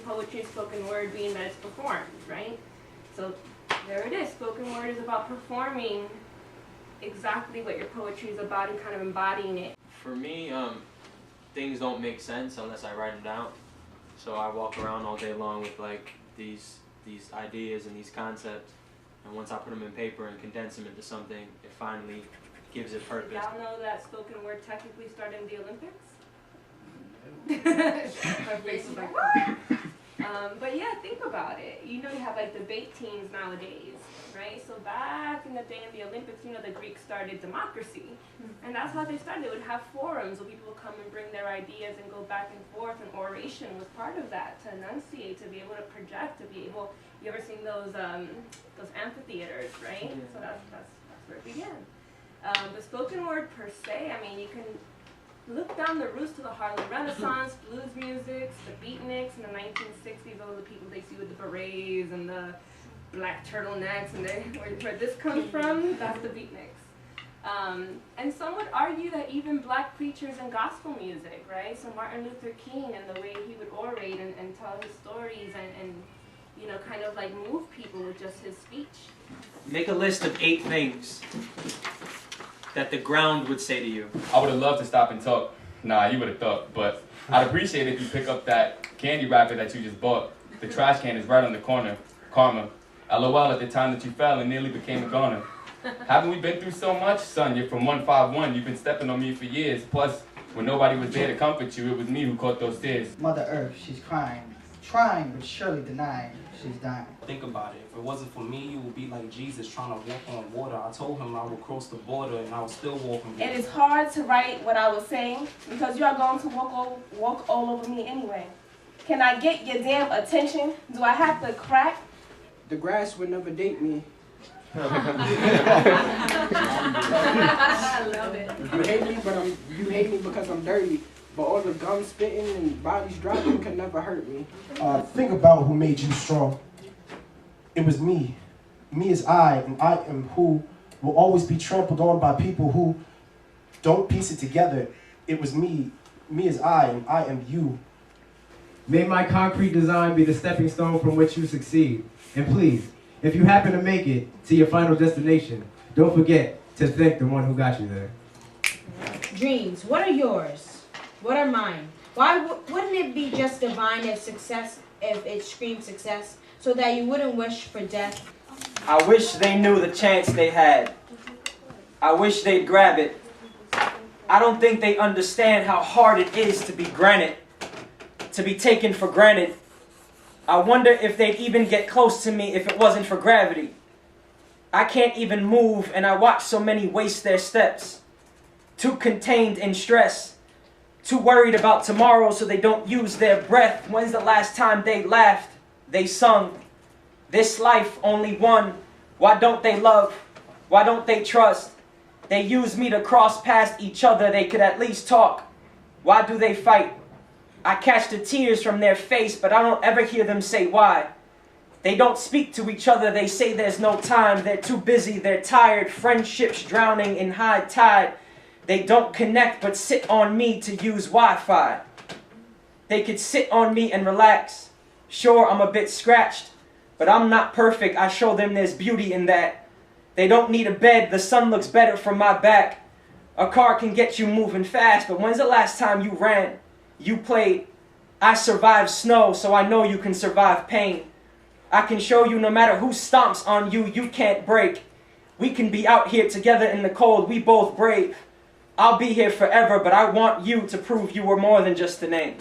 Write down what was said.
poetry and spoken word being that it's performed, right? So there it is. Spoken word is about performing exactly what your poetry is about and kind of embodying it. For me, things don't make sense unless I write them down. So I walk around all day long with like these ideas and these concepts, and once I put them in paper and condense them into something, it finally gives it purpose. Y'all know that spoken word technically started in the Olympics? My face was like, what? But yeah, think about it. You know, you have like debate teams nowadays, right? So back in the day in the Olympics, you know, the Greeks started democracy. And that's how they started. They would have forums where people would come and bring their ideas and go back and forth, and oration was part of that, to enunciate, to be able to project, to be able, you ever seen those amphitheaters, right? Yeah. So that's where it began. The spoken word per se, I mean, you can look down the roots to the Harlem Renaissance, blues music, the beatniks in the 1960s, all the people they see with the berets and the black turtlenecks, and where this comes from, that's the beatniks. And some would argue that even black preachers and gospel music, right? So Martin Luther King and the way he would orate and tell his stories and you know, kind of like move people with just his speech. Make a list of 8 things that the ground would say to you. I would have loved to stop and talk. Nah, you would have thought. But I'd appreciate it if you pick up that candy wrapper that you just bought. The trash can is right on the corner. Karma. LOL at the time that you fell and nearly became a goner. Haven't we been through so much? Son, you're from 151. You've been stepping on me for years. Plus, when nobody was there to comfort you, it was me who caught those tears. Mother Earth, she's crying. Trying, but surely denying. She's dying. Think about it. If it wasn't for me, you would be like Jesus trying to walk on water. I told him I would cross the border and I was still walking. It is hard to write what I was saying because you are going to walk all over me anyway. Can I get your damn attention? Do I have to crack? The grass would never date me. I love it. You hate me because I'm dirty. But all the gum spitting and bodies dropping could never hurt me. Think about who made you strong. It was me. Me is I, and I am who will always be trampled on by people who don't piece it together. It was me. Me is I, and I am you. May my concrete design be the stepping stone from which you succeed. And please, if you happen to make it to your final destination, don't forget to thank the one who got you there. Dreams, what are yours? What are mine? Why wouldn't it be just divine if it screamed success, so that you wouldn't wish for death? I wish they knew the chance they had. I wish they'd grab it. I don't think they understand how hard it is to be granted, to be taken for granted. I wonder if they'd even get close to me if it wasn't for gravity. I can't even move, and I watch so many waste their steps, too contained in stress. Too worried about tomorrow so they don't use their breath. When's the last time they laughed? They sung. This life, only one. Why don't they love? Why don't they trust? They use me to cross past each other. They could at least talk. Why do they fight? I catch the tears from their face, but I don't ever hear them say why. They don't speak to each other. They say there's no time. They're too busy. They're tired. Friendships drowning in high tide. They don't connect but sit on me to use Wi-Fi. They could sit on me and relax. Sure, I'm a bit scratched, but I'm not perfect. I show them there's beauty in that. They don't need a bed. The sun looks better from my back. A car can get you moving fast, but when's the last time you ran? You played. I survived snow, so I know you can survive pain. I can show you no matter who stomps on you, you can't break. We can be out here together in the cold. We both brave. I'll be here forever, but I want you to prove you were more than just a name.